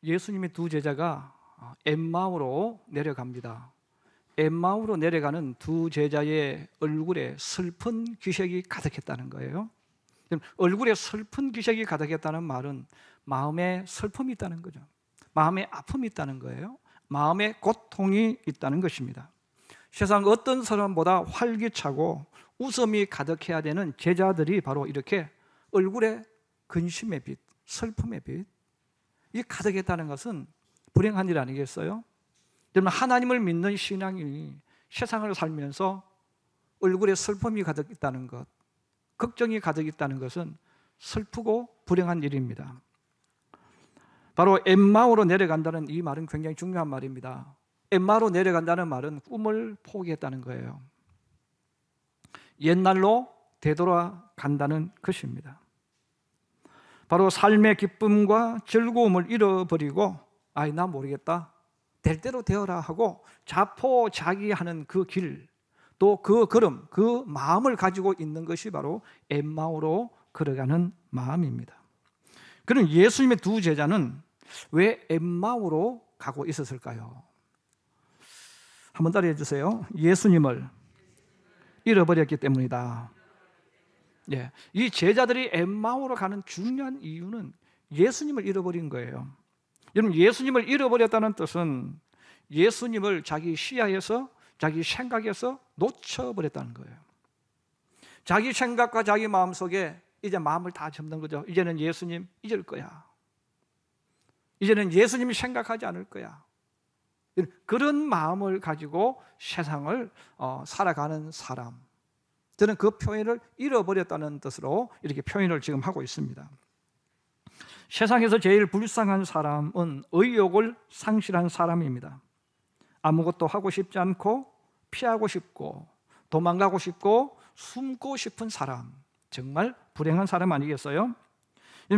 예수님의 두 제자가 엠마오로 내려갑니다. 엠마오로 내려가는 두 제자의 얼굴에 슬픈 기색이 가득했다는 거예요. 얼굴에 슬픈 기색이 가득했다는 말은 마음에 슬픔이 있다는 거죠. 마음에 아픔이 있다는 거예요. 마음에 고통이 있다는 것입니다. 세상 어떤 사람보다 활기차고 웃음이 가득해야 되는 제자들이 바로 이렇게 얼굴에 근심의 빛, 슬픔의 빛, 이 가득했다는 것은 불행한 일 아니겠어요? 여러분, 하나님을 믿는 신앙이 세상을 살면서 얼굴에 슬픔이 가득 있다는 것, 걱정이 가득 있다는 것은 슬프고 불행한 일입니다. 바로 엠마오로 내려간다는 이 말은 굉장히 중요한 말입니다. 엠마오로 내려간다는 말은 꿈을 포기했다는 거예요. 옛날로 되돌아간다는 것입니다. 바로 삶의 기쁨과 즐거움을 잃어버리고 나 모르겠다, 될 대로 되어라 하고 자포자기하는 그 길, 또 그 걸음, 그 마음을 가지고 있는 것이 바로 엠마오로 걸어가는 마음입니다. 그럼 예수님의 두 제자는 왜 엠마오로 가고 있었을까요? 한번 따라해 주세요. 예수님을 잃어버렸기 때문이다. 예, 이 제자들이 엠마오로 가는 중요한 이유는 예수님을 잃어버린 거예요. 여러분, 예수님을 잃어버렸다는 뜻은 예수님을 자기 시야에서, 자기 생각에서 놓쳐버렸다는 거예요. 자기 생각과 자기 마음속에 이제 마음을 다 접는 거죠. 이제는 예수님 잊을 거야. 이제는 예수님이 생각하지 않을 거야. 그런 마음을 가지고 세상을 살아가는 사람, 저는 그 표현을 잃어버렸다는 뜻으로 이렇게 표현을 지금 하고 있습니다. 세상에서 제일 불쌍한 사람은 의욕을 상실한 사람입니다. 아무것도 하고 싶지 않고 피하고 싶고 도망가고 싶고 숨고 싶은 사람, 정말 불행한 사람 아니겠어요?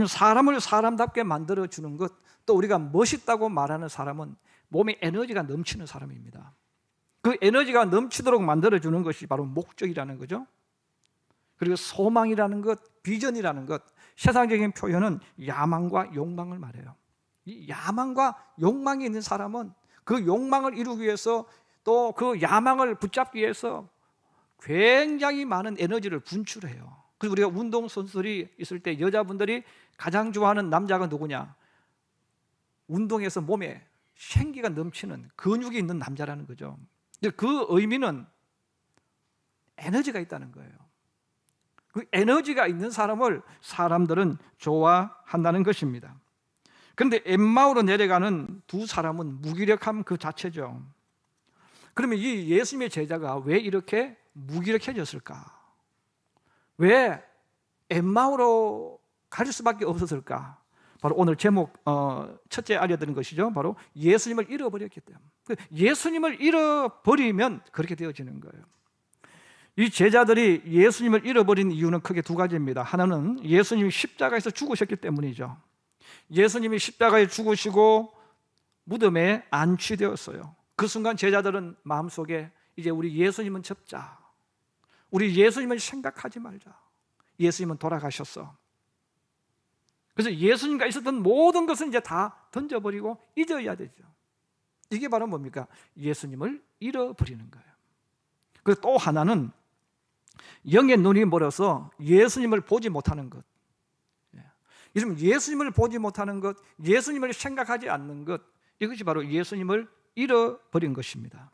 사람을 사람답게 만들어주는 것, 또 우리가 멋있다고 말하는 사람은 몸에 에너지가 넘치는 사람입니다. 그 에너지가 넘치도록 만들어주는 것이 바로 목적이라는 거죠. 그리고 소망이라는 것, 비전이라는 것, 세상적인 표현은 야망과 욕망을 말해요. 이 야망과 욕망이 있는 사람은 그 욕망을 이루기 위해서, 또 그 야망을 붙잡기 위해서 굉장히 많은 에너지를 분출해요. 그래서 우리가 운동선수들이 있을 때 여자분들이 가장 좋아하는 남자가 누구냐? 운동에서 몸에 생기가 넘치는 근육이 있는 남자라는 거죠. 그 의미는 에너지가 있다는 거예요. 그 에너지가 있는 사람을 사람들은 좋아한다는 것입니다. 그런데 엠마오로 내려가는 두 사람은 무기력함 그 자체죠. 그러면 이 예수님의 제자가 왜 이렇게 무기력해졌을까? 왜 엠마오로 갈 수밖에 없었을까? 바로 오늘 제목 첫째 알려드린 것이죠. 바로 예수님을 잃어버렸기 때문에. 예수님을 잃어버리면 그렇게 되어지는 거예요. 이 제자들이 예수님을 잃어버린 이유는 크게 두 가지입니다. 하나는 예수님이 십자가에서 죽으셨기 때문이죠. 예수님이 십자가에 죽으시고 무덤에 안치되었어요. 그 순간 제자들은 마음속에 이제 우리 예수님은 접자, 우리 예수님을 생각하지 말자, 예수님은 돌아가셨어. 그래서 예수님과 있었던 모든 것은 이제 다 던져버리고 잊어야 되죠. 이게 바로 뭡니까? 예수님을 잃어버리는 거예요. 그리고 또 하나는 영의 눈이 멀어서 예수님을 보지 못하는 것. 이러면 예수님을 보지 못하는 것, 예수님을 생각하지 않는 것, 이것이 바로 예수님을 잃어버린 것입니다.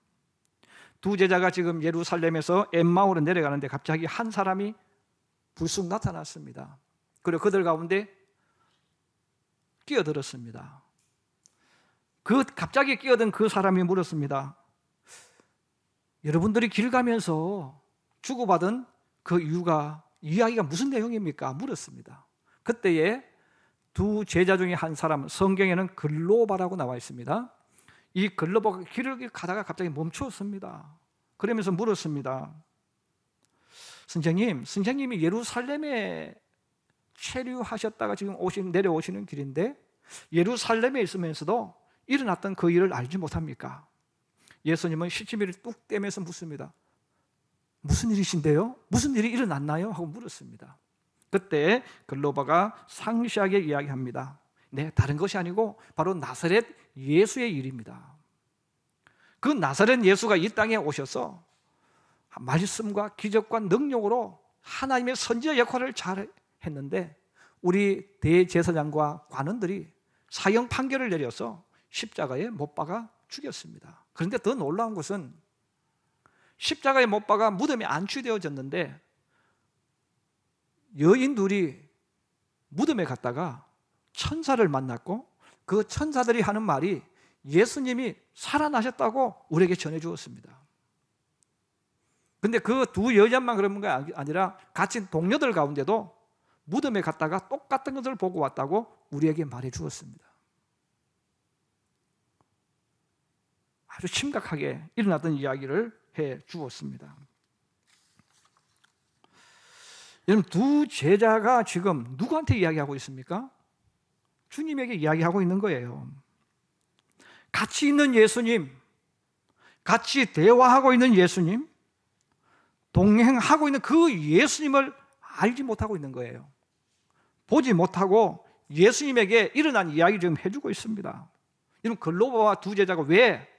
두 제자가 지금 예루살렘에서 엠마오로 내려가는데 갑자기 한 사람이 불쑥 나타났습니다. 그리고 그들 가운데 끼어들었습니다. 갑자기 끼어든 그 사람이 물었습니다. 여러분들이 길 가면서 주고받은 그 이야기가 무슨 내용입니까? 물었습니다. 그때에 두 제자 중에 한 사람, 성경에는 글로바라고 나와 있습니다. 이 글로바가 길을 가다가 갑자기 멈추었습니다. 그러면서 물었습니다. 선생님이 예루살렘에 체류하셨다가 지금 내려오시는 길인데 예루살렘에 있으면서도 일어났던 그 일을 알지 못합니까? 예수님은 시치미를 뚝 떼면서 묻습니다. 무슨 일이신데요? 무슨 일이 일어났나요? 하고 물었습니다. 그때 글로바가 상시하게 이야기합니다. 네, 다른 것이 아니고 바로 나사렛 예수의 일입니다. 그 나사렛 예수가 이 땅에 오셔서 말씀과 기적과 능력으로 하나님의 선지자 역할을 잘 했는데 우리 대제사장과 관원들이 사형 판결을 내려서 십자가에 못 박아 죽였습니다. 그런데 더 놀라운 것은 십자가에 못 박아 무덤에 안치되어졌는데 여인 둘이 무덤에 갔다가 천사를 만났고 그 천사들이 하는 말이 예수님이 살아나셨다고 우리에게 전해 주었습니다. 근데 그 두 여자만 그런 게 아니라 같이 동료들 가운데도 무덤에 갔다가 똑같은 것을 보고 왔다고 우리에게 말해 주었습니다. 아주 심각하게 일어났던 이야기를 해 주었습니다. 여러분, 두 제자가 지금 누구한테 이야기하고 있습니까? 주님에게 이야기하고 있는 거예요. 같이 있는 예수님, 같이 대화하고 있는 예수님, 동행하고 있는 그 예수님을 알지 못하고 있는 거예요. 보지 못하고 예수님에게 일어난 이야기 좀 해주고 있습니다. 이런 글로바와 두 제자가 왜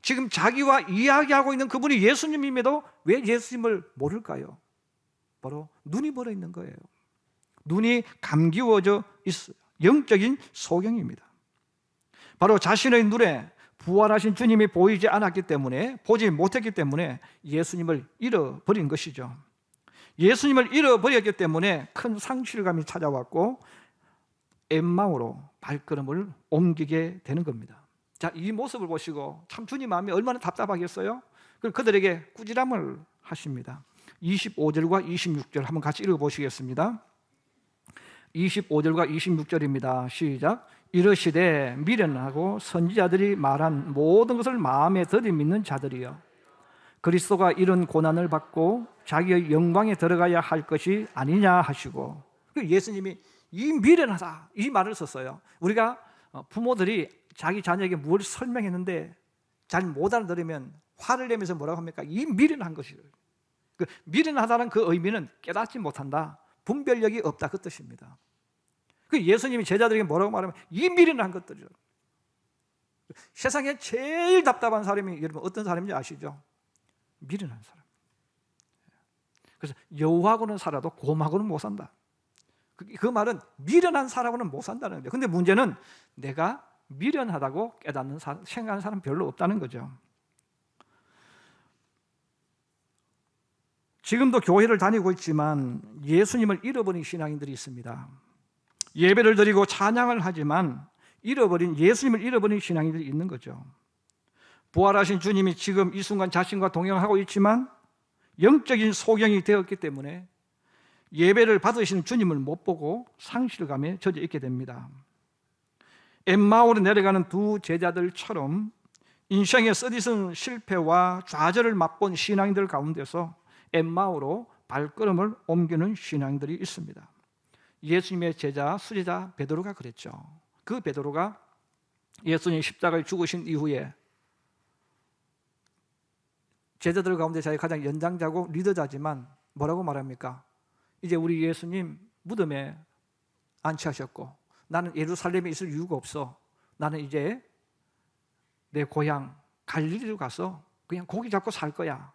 지금 자기와 이야기하고 있는 그분이 예수님임에도 왜 예수님을 모를까요? 바로 눈이 멀어 있는 거예요. 눈이 감기워져 있어요. 영적인 소경입니다. 바로 자신의 눈에 부활하신 주님이 보이지 않았기 때문에, 보지 못했기 때문에 예수님을 잃어버린 것이죠. 예수님을 잃어버렸기 때문에 큰 상실감이 찾아왔고 엠마오로 발걸음을 옮기게 되는 겁니다. 자, 이 모습을 보시고 참 주님 마음이 얼마나 답답하겠어요? 그래서 그들에게 꾸지람을 하십니다. 25절과 26절 한번 같이 읽어보시겠습니다. 25절과 26절입니다. 시작. 이르시되 미련하고 선지자들이 말한 모든 것을 마음에 들이믿는 자들이여, 그리스도가 이런 고난을 받고 자기의 영광에 들어가야 할 것이 아니냐 하시고, 예수님이 이 미련하다 이 말을 썼어요. 우리가 부모들이 자기 자녀에게 뭘 설명했는데 잘 못 알아들으면 화를 내면서 뭐라고 합니까? 이 미련한 것이요. 그 미련하다는 그 의미는 깨닫지 못한다, 분별력이 없다, 그 뜻입니다. 그 예수님이 제자들에게 뭐라고 말하면 이 미련한 것들이죠. 세상에 제일 답답한 사람이 여러분 어떤 사람인지 아시죠? 미련한 사람. 그래서 여우하고는 살아도 곰하고는 못 산다. 그 말은 미련한 사람하고는 못 산다는 거죠. 근데 문제는 내가 미련하다고 깨닫는 사람, 생각하는 사람 별로 없다는 거죠. 지금도 교회를 다니고 있지만 예수님을 잃어버린 신앙인들이 있습니다. 예배를 드리고 찬양을 하지만 예수님을 잃어버린 신앙인들이 있는 거죠. 부활하신 주님이 지금 이 순간 자신과 동행하고 있지만 영적인 소경이 되었기 때문에 예배를 받으시는 주님을 못 보고 상실감에 젖어 있게 됩니다. 엠마오로 내려가는 두 제자들처럼 인생의 쓰디쓴 실패와 좌절을 맛본 신앙인들 가운데서 엠마오로 발걸음을 옮기는 신앙들이 있습니다. 예수님의 제자, 수제자 베드로가 그랬죠. 그 베드로가 예수님 십자가에 죽으신 이후에 제자들 가운데 자기 가장 연장자고 리더자지만 뭐라고 말합니까? 이제 우리 예수님 무덤에 안치하셨고 나는 예루살렘에 있을 이유가 없어. 나는 이제 내 고향 갈릴리로 가서 그냥 고기 잡고 살 거야.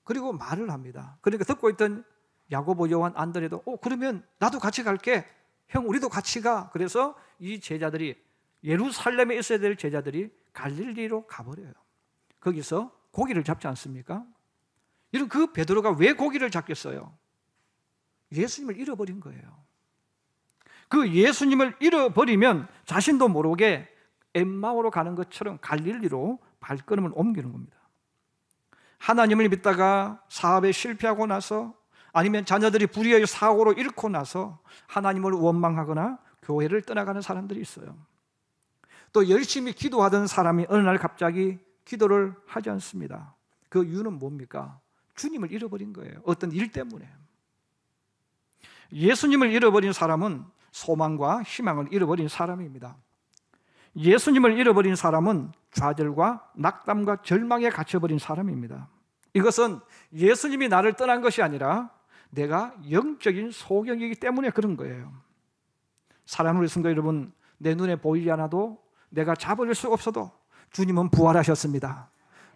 그리고 말을 합니다. 그러니까 듣고 있던 야고보, 요한, 안드레도 그러면 나도 같이 갈게. 형 우리도 같이 가. 그래서 이 제자들이 예루살렘에 있어야 될 제자들이 갈릴리로 가버려요. 거기서 고기를 잡지 않습니까? 이런 그 베드로가 왜 고기를 잡겠어요? 예수님을 잃어버린 거예요. 그 예수님을 잃어버리면 자신도 모르게 엠마오로 가는 것처럼 갈릴리로 발걸음을 옮기는 겁니다. 하나님을 믿다가 사업에 실패하고 나서 아니면 자녀들이 불의의 사고로 잃고 나서 하나님을 원망하거나 교회를 떠나가는 사람들이 있어요. 또 열심히 기도하던 사람이 어느 날 갑자기 기도를 하지 않습니다. 그 이유는 뭡니까? 주님을 잃어버린 거예요. 어떤 일 때문에. 예수님을 잃어버린 사람은 소망과 희망을 잃어버린 사람입니다. 예수님을 잃어버린 사람은 좌절과 낙담과 절망에 갇혀버린 사람입니다. 이것은 예수님이 나를 떠난 것이 아니라 내가 영적인 소경이기 때문에 그런 거예요. 사랑하는 우리 성도 여러분, 내 눈에 보이지 않아도 내가 잡을 수 없어도 주님은 부활하셨습니다.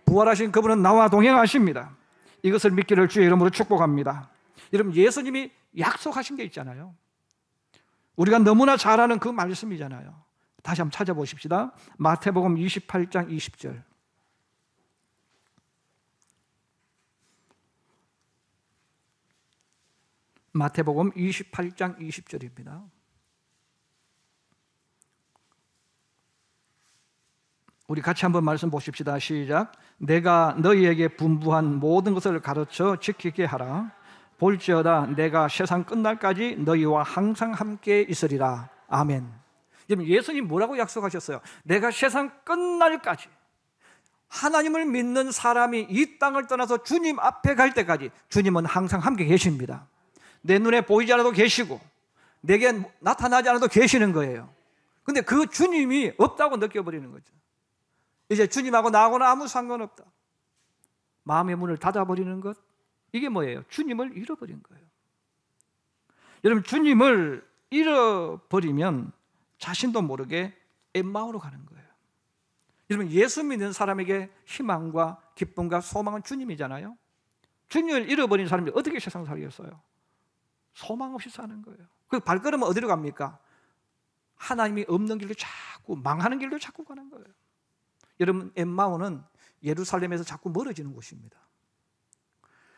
부활하신 그분은 나와 동행하십니다. 이것을 믿기를 주의 이름으로 축복합니다. 여러분, 예수님이 약속하신 게 있잖아요. 우리가 너무나 잘 아는 그 말씀이잖아요. 다시 한번 찾아보십시다. 마태복음 28장 20절. 마태복음 28장 20절입니다. 우리 같이 한번 말씀 보십시다. 시작. 내가 너희에게 분부한 모든 것을 가르쳐 지키게 하라. 볼지어다 내가 세상 끝날까지 너희와 항상 함께 있으리라. 아멘. 예수님 뭐라고 약속하셨어요? 내가 세상 끝날까지, 하나님을 믿는 사람이 이 땅을 떠나서 주님 앞에 갈 때까지 주님은 항상 함께 계십니다. 내 눈에 보이지 않아도 계시고 내게 나타나지 않아도 계시는 거예요. 근데 그 주님이 없다고 느껴버리는 거죠. 이제 주님하고 나하고는 아무 상관없다. 마음의 문을 닫아버리는 것, 이게 뭐예요? 주님을 잃어버린 거예요. 여러분, 주님을 잃어버리면 자신도 모르게 엠마오로 가는 거예요. 여러분, 예수 믿는 사람에게 희망과 기쁨과 소망은 주님이잖아요. 주님을 잃어버린 사람이 어떻게 세상 살겠어요? 소망 없이 사는 거예요. 그 발걸음은 어디로 갑니까? 하나님이 없는 길로 자꾸, 망하는 길로 자꾸 가는 거예요. 여러분, 엠마오는 예루살렘에서 자꾸 멀어지는 곳입니다.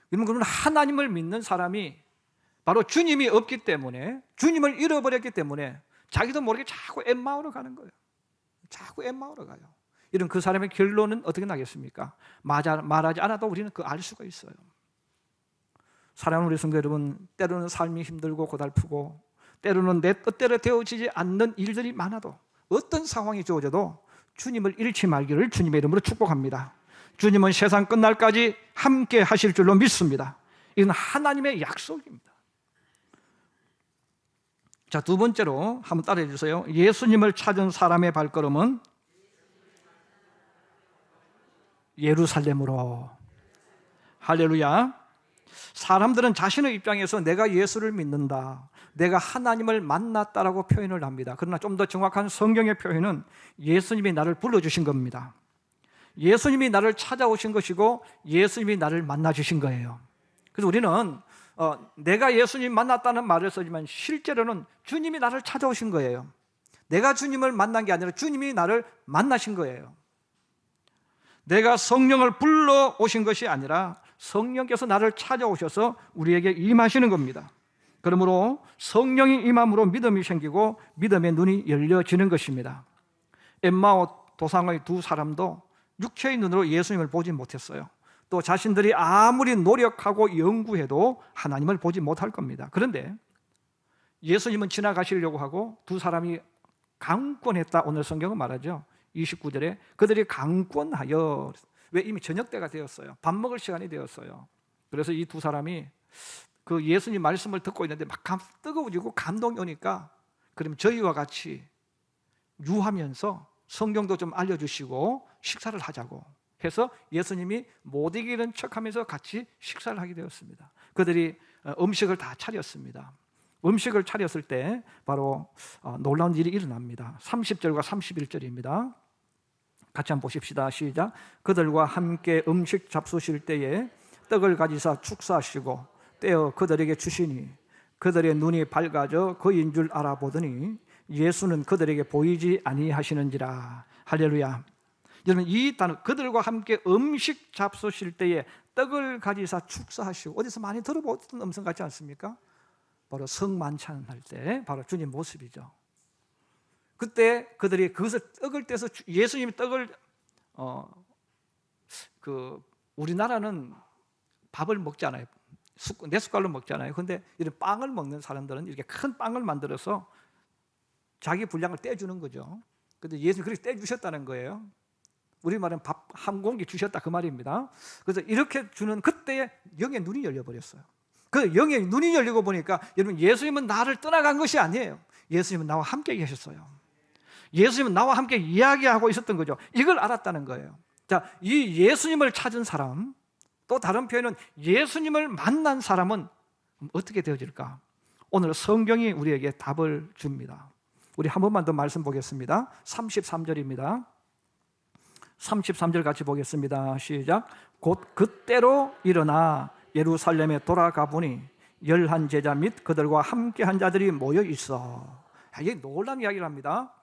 그러면 하나님을 믿는 사람이 바로 주님이 없기 때문에, 주님을 잃어버렸기 때문에 자기도 모르게 자꾸 엠마오로 가는 거예요. 자꾸 엠마오로 가요. 이런 그 사람의 결론은 어떻게 나겠습니까? 말하지 않아도 우리는 그 알 수가 있어요. 사랑하는 우리 성도 여러분, 때로는 삶이 힘들고 고달프고 때로는 내 뜻대로 되어지지 않는 일들이 많아도, 어떤 상황이 주어져도 주님을 잃지 말기를 주님의 이름으로 축복합니다. 주님은 세상 끝날까지 함께 하실 줄로 믿습니다. 이건 하나님의 약속입니다. 자, 두 번째로 한번 따라해 주세요. 예수님을 찾은 사람의 발걸음은 예루살렘으로. 할렐루야. 사람들은 자신의 입장에서 내가 예수를 믿는다, 내가 하나님을 만났다라고 표현을 합니다. 그러나 좀 더 정확한 성경의 표현은 예수님이 나를 불러주신 겁니다. 예수님이 나를 찾아오신 것이고 예수님이 나를 만나주신 거예요. 그래서 우리는 내가 예수님 만났다는 말을 쓰지만 실제로는 주님이 나를 찾아오신 거예요. 내가 주님을 만난 게 아니라 주님이 나를 만나신 거예요. 내가 성령을 불러오신 것이 아니라 성령께서 나를 찾아오셔서 우리에게 임하시는 겁니다. 그러므로 성령이 임함으로 믿음이 생기고 믿음의 눈이 열려지는 것입니다. 엠마오 도상의 두 사람도 육체의 눈으로 예수님을 보지 못했어요. 또 자신들이 아무리 노력하고 연구해도 하나님을 보지 못할 겁니다. 그런데 예수님은 지나가시려고 하고 두 사람이 강권했다, 오늘 성경은 말하죠. 29절에 그들이 강권하여, 왜 이미 저녁 때가 되었어요. 밥 먹을 시간이 되었어요. 그래서 이 두 사람이 그 예수님 말씀을 듣고 있는데 막 뜨거워지고 감동이 오니까, 그럼 저희와 같이 유하면서 성경도 좀 알려주시고 식사를 하자고 해서 예수님이 못 이기는 척하면서 같이 식사를 하게 되었습니다. 그들이 음식을 다 차렸습니다. 음식을 차렸을 때 바로 놀라운 일이 일어납니다. 30절과 31절입니다. 같이 한번 보십시다. 시작. 그들과 함께 음식 잡수실 때에 떡을 가지사 축사하시고 떼어 그들에게 주시니 그들의 눈이 밝아져 그인 줄 알아보더니 예수는 그들에게 보이지 아니하시는지라. 할렐루야. 여러분, 이 단어, 그들과 함께 음식 잡수실 때에 떡을 가지사 축사하시고, 어디서 많이 들어보던 음성 같지 않습니까? 바로 성만찬할 때 바로 주님 모습이죠. 그때 그들이 그것을 떡을 떼서 예수님이 떡을 우리나라는 밥을 먹잖아요. 내 숟갈로 먹잖아요. 근데 이런 빵을 먹는 사람들은 이렇게 큰 빵을 만들어서 자기 분량을 떼주는 거죠. 근데 예수님이 그렇게 떼주셨다는 거예요. 우리 말은 밥 한 공기 주셨다, 그 말입니다. 그래서 이렇게 주는 그때에 영의 눈이 열려버렸어요. 그 영의 눈이 열리고 보니까, 여러분, 예수님은 나를 떠나간 것이 아니에요. 예수님은 나와 함께 계셨어요. 예수님은 나와 함께 이야기하고 있었던 거죠. 이걸 알았다는 거예요. 자, 이 예수님을 찾은 사람, 또 다른 표현은 예수님을 만난 사람은 어떻게 되어질까? 오늘 성경이 우리에게 답을 줍니다. 우리 한 번만 더 말씀 보겠습니다. 33절입니다. 33절 같이 보겠습니다. 시작. 곧 그때로 일어나 예루살렘에 돌아가 보니 11 제자 및 그들과 함께한 자들이 모여 있어. 이게 놀라운 이야기를 합니다.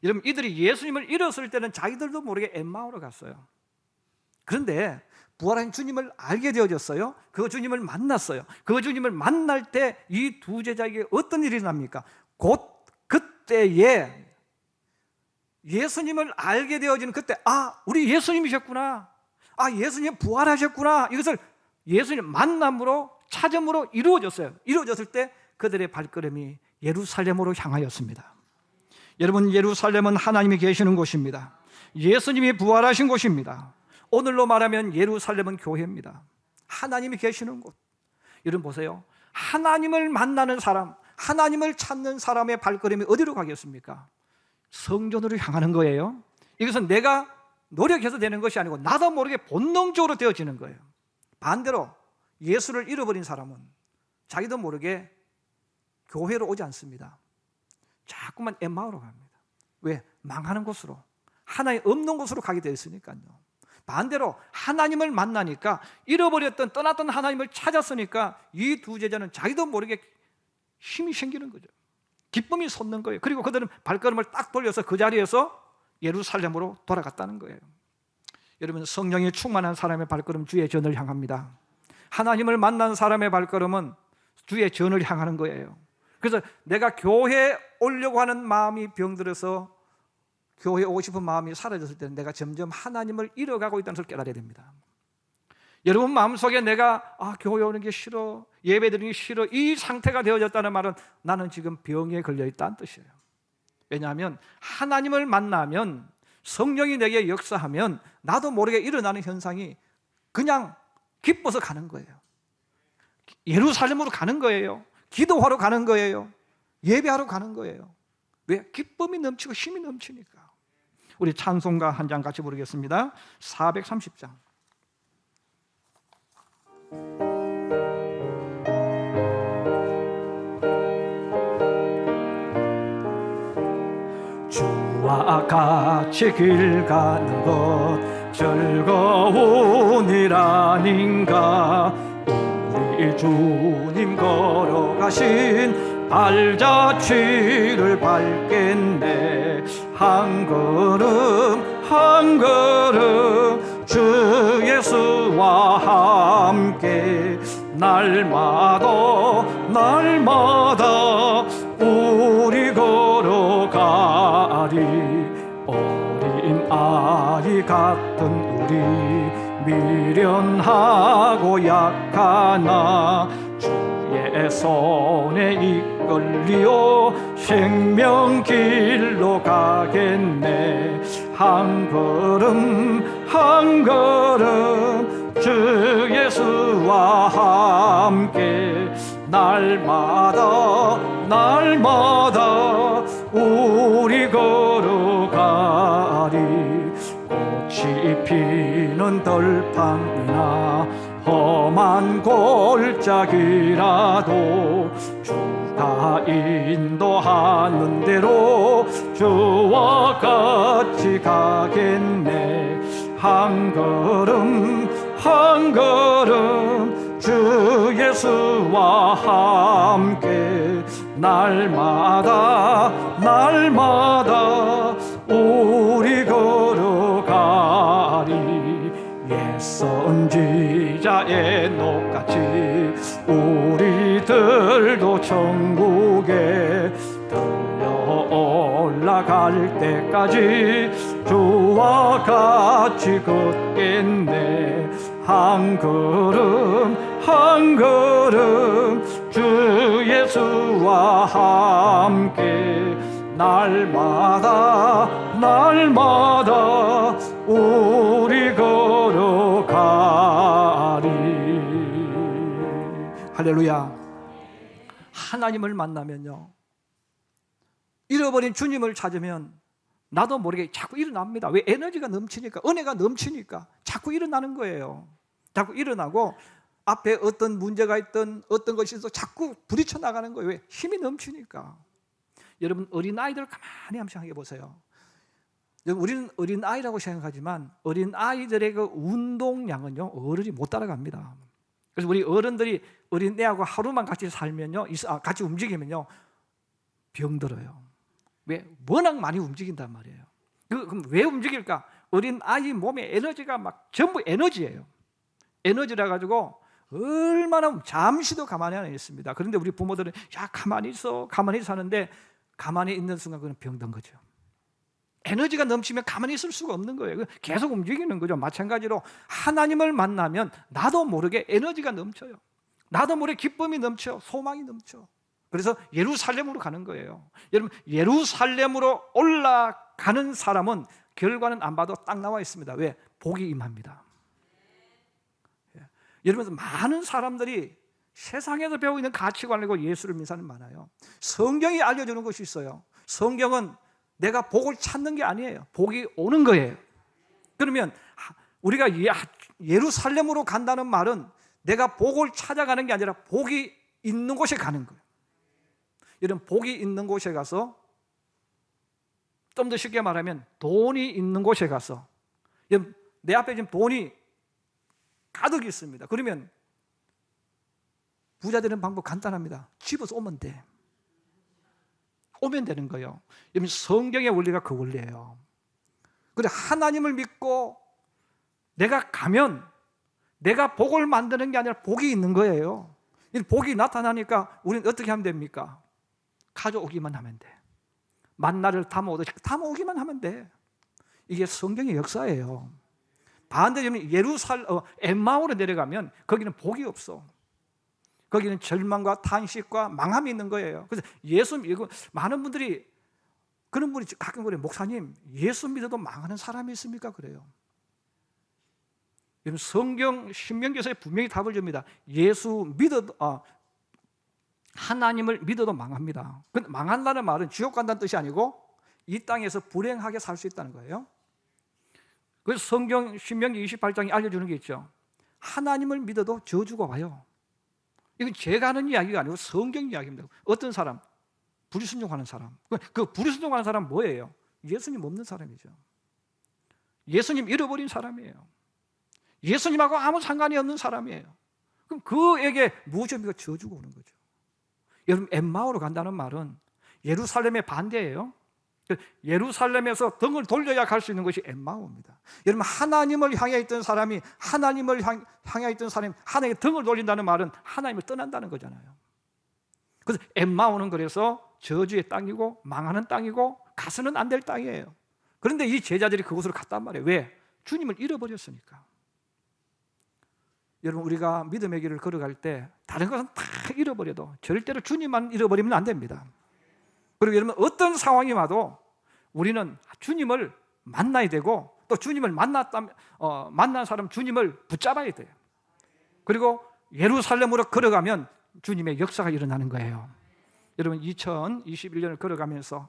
여러분, 이들이 예수님을 잃었을 때는 자기들도 모르게 엠마오로 갔어요. 그런데 부활하신 주님을 알게 되어졌어요. 그 주님을 만났어요. 그 주님을 만날 때 이 두 제자에게 어떤 일이 납니까? 곧 그때에 예수님을 알게 되어지는 그때, 우리 예수님이셨구나, 예수님 부활하셨구나, 이것을 예수님 만남으로, 찾음으로 이루어졌어요. 이루어졌을 때 그들의 발걸음이 예루살렘으로 향하였습니다. 여러분, 예루살렘은 하나님이 계시는 곳입니다. 예수님이 부활하신 곳입니다. 오늘로 말하면 예루살렘은 교회입니다. 하나님이 계시는 곳. 여러분 보세요. 하나님을 만나는 사람, 하나님을 찾는 사람의 발걸음이 어디로 가겠습니까? 성전으로 향하는 거예요. 이것은 내가 노력해서 되는 것이 아니고 나도 모르게 본능적으로 되어지는 거예요. 반대로 예수를 잃어버린 사람은 자기도 모르게 교회로 오지 않습니다. 자꾸만 엠마오로 갑니다. 왜? 망하는 곳으로, 하나님 없는 곳으로 가게 되어 있으니까요. 반대로 하나님을 만나니까, 잃어버렸던 떠났던 하나님을 찾았으니까 이 두 제자는 자기도 모르게 힘이 생기는 거죠. 기쁨이 솟는 거예요. 그리고 그들은 발걸음을 딱 돌려서 그 자리에서 예루살렘으로 돌아갔다는 거예요. 여러분, 성령이 충만한 사람의 발걸음 주의 전을 향합니다. 하나님을 만난 사람의 발걸음은 주의 전을 향하는 거예요. 그래서 내가 교회에 오려고 하는 마음이 병들어서 교회에 오고 싶은 마음이 사라졌을 때는 내가 점점 하나님을 잃어가고 있다는 것을 깨달아야 됩니다. 여러분 마음속에 내가 교회 오는 게 싫어, 예배 드리는 게 싫어, 이 상태가 되어졌다는 말은 나는 지금 병에 걸려있다는 뜻이에요. 왜냐하면 하나님을 만나면, 성령이 내게 역사하면 나도 모르게 일어나는 현상이 그냥 기뻐서 가는 거예요. 예루살렘으로 가는 거예요. 기도하러 가는 거예요. 예배하러 가는 거예요. 왜? 기쁨이 넘치고 힘이 넘치니까. 우리 찬송가 한 장 같이 부르겠습니다. 430장. 주와 같이 길 가는 것 즐거운 일 아닌가. 우리 주님 걸어가신 발자취를 밟겠네. 한 걸음 한 걸음 주 예수와 함께 날마다 날마다 우리 걸어가리. 어린 아이 같은 우리 미련하고 약하나 주의 손에 이끌리어 생명길로 가겠네. 한 걸음 한 걸음 주 예수와 함께 날마다 날마다 우리 걸어가리. 꽃이 피는 들판이나 험한 골짜기라도 주가 인도하는 대로 주와 같이 가겠네. 한 걸음 한 걸음 주 예수와 함께 날마다 날마다 우리 걸어가리. 옛 선지자 에녹같이 우리들도 천국에 들려 올라갈 때까지 주와 같이 걷겠네. 한 걸음 한 걸음 주 예수와 함께 날마다 날마다 우리 걸어가리. 할렐루야. 하나님을 만나면요, 잃어버린 주님을 찾으면 나도 모르게 자꾸 일어납니다. 왜? 에너지가 넘치니까, 은혜가 넘치니까 자꾸 일어나는 거예요. 자꾸 일어나고 앞에 어떤 문제가 있든 어떤 것이 있어도 자꾸 부딪혀 나가는 거예요. 왜? 힘이 넘치니까. 여러분 어린아이들 가만히 한번 생각해 보세요. 우리는 어린아이라고 생각하지만 어린아이들의 그 운동량은요 어른이 못 따라갑니다. 그래서 우리 어른들이 어린애하고 하루만 같이 살면요, 같이 움직이면요 병들어요. 왜? 워낙 많이 움직인단 말이에요. 그럼 왜 움직일까? 어린아이 몸에 에너지가 막 전부 에너지예요. 에너지라 가지고 얼마나 잠시도 가만히 안 있습니다. 그런데 우리 부모들은 야 가만히 있어 가만히 사는데 가만히 있는 순간 그건 병든 거죠. 에너지가 넘치면 가만히 있을 수가 없는 거예요. 계속 움직이는 거죠. 마찬가지로 하나님을 만나면 나도 모르게 에너지가 넘쳐요. 나도 모르게 기쁨이 넘쳐, 소망이 넘쳐. 그래서 예루살렘으로 가는 거예요. 여러분 예루살렘으로 올라가는 사람은 결과는 안 봐도 딱 나와 있습니다. 왜? 복이 임합니다. 여러분 많은 사람들이 세상에서 배우고 있는 가치관을 가지고 예수를 믿는 사람이 많아요. 성경이 알려주는 것이 있어요. 성경은 내가 복을 찾는 게 아니에요. 복이 오는 거예요. 그러면 우리가 예루살렘으로 간다는 말은 내가 복을 찾아가는 게 아니라 복이 있는 곳에 가는 거예요. 이런 복이 있는 곳에 가서 좀 더 쉽게 말하면 돈이 있는 곳에 가서 내 앞에 지금 돈이 가득 있습니다. 그러면 부자 되는 방법 간단합니다. 집어서 오면 돼. 오면 되는 거예요. 여러분 성경의 원리가 그 원리예요. 그래 하나님을 믿고 내가 가면 내가 복을 만드는 게 아니라 복이 있는 거예요. 이 복이 나타나니까 우리는 어떻게 하면 됩니까? 가져오기만 하면 돼. 만나를 담아오듯이 담아오기만 하면 돼. 이게 성경의 역사예요. 반대로 엠마오로 내려가면 거기는 복이 없어. 거기는 절망과 탄식과 망함이 있는 거예요. 그래서 예수 믿고 많은 분들이 그런 분이 가끔 그래요. 목사님 예수 믿어도 망하는 사람이 있습니까? 그래요. 여러분 성경 신명기서에 분명히 답을 줍니다. 예수 믿어도 하나님을 믿어도 망합니다. 근데 망한다는 말은 지옥 간다는 뜻이 아니고 이 땅에서 불행하게 살 수 있다는 거예요. 그래서 성경 신명기 28장이 알려주는 게 있죠. 하나님을 믿어도 저주가 와요. 이건 제가 하는 이야기가 아니고 성경 이야기입니다. 어떤 사람? 불순종하는 사람. 그 불순종하는 사람 뭐예요? 예수님 없는 사람이죠. 예수님 잃어버린 사람이에요. 예수님하고 아무 상관이 없는 사람이에요. 그럼 그에게 무엇입니까? 저주가 오는 거죠. 여러분 엠마오로 간다는 말은 예루살렘의 반대예요. 예루살렘에서 등을 돌려야 갈 수 있는 것이 엠마오입니다. 여러분 하나님을 향해 있던 사람이 향해 있던 사람이 하나님의 등을 돌린다는 말은 하나님을 떠난다는 거잖아요. 그래서 엠마오는 그래서 저주의 땅이고 망하는 땅이고 가서는 안 될 땅이에요. 그런데 이 제자들이 그곳으로 갔단 말이에요. 왜? 주님을 잃어버렸으니까. 여러분 우리가 믿음의 길을 걸어갈 때 다른 것은 다 잃어버려도 절대로 주님만 잃어버리면 안 됩니다. 그리고 여러분 어떤 상황이 와도 우리는 주님을 만나야 되고 또 주님을 만난 사람 주님을 붙잡아야 돼요. 그리고 예루살렘으로 걸어가면 주님의 역사가 일어나는 거예요. 여러분 2021년을 걸어가면서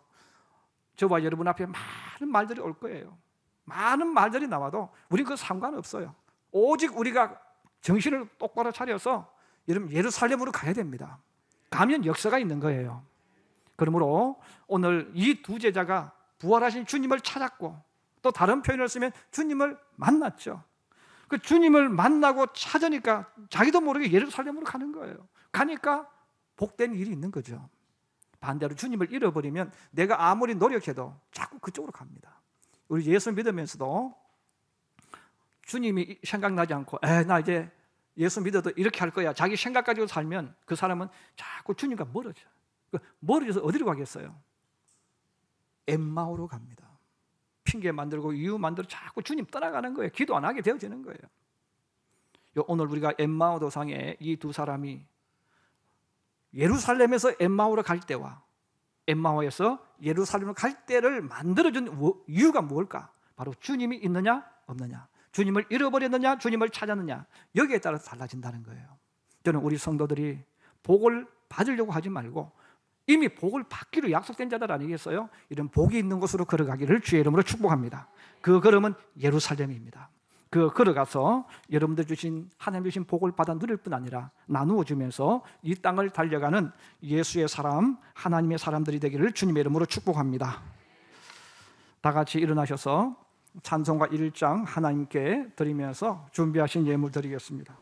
저와 여러분 앞에 많은 말들이 올 거예요. 많은 말들이 나와도 우리는 그 상관없어요. 오직 우리가 정신을 똑바로 차려서 여러분 예루살렘으로 가야 됩니다. 가면 역사가 있는 거예요. 그러므로 오늘 이 두 제자가 부활하신 주님을 찾았고 또 다른 표현을 쓰면 주님을 만났죠. 그 주님을 만나고 찾으니까 자기도 모르게 예루살렘으로 가는 거예요. 가니까 복된 일이 있는 거죠. 반대로 주님을 잃어버리면 내가 아무리 노력해도 자꾸 그쪽으로 갑니다. 우리 예수 믿으면서도 주님이 생각나지 않고 나 이제 예수 믿어도 이렇게 할 거야 자기 생각 가지고 살면 그 사람은 자꾸 주님과 멀어져요. 멀어져서 어디로 가겠어요? 엠마오로 갑니다. 핑계 만들고 이유 만들고 자꾸 주님 떠나가는 거예요. 기도 안 하게 되어지는 거예요. 오늘 우리가 엠마오 도상에 이 두 사람이 예루살렘에서 엠마오로 갈 때와 엠마오에서 예루살렘으로 갈 때를 만들어준 이유가 무엇일까? 바로 주님이 있느냐 없느냐, 주님을 잃어버렸느냐 주님을 찾았느냐, 여기에 따라서 달라진다는 거예요. 저는 우리 성도들이 복을 받으려고 하지 말고 이미 복을 받기로 약속된 자들 아니겠어요? 이런 복이 있는 곳으로 걸어가기를 주의 이름으로 축복합니다. 그 걸음은 예루살렘입니다. 걸어가서 여러분들 주신 하나님 주신 복을 받아 누릴 뿐 아니라 나누어 주면서 이 땅을 달려가는 예수의 사람, 하나님의 사람들이 되기를 주님의 이름으로 축복합니다. 다 같이 일어나셔서 찬송가 1장 하나님께 드리면서 준비하신 예물 드리겠습니다.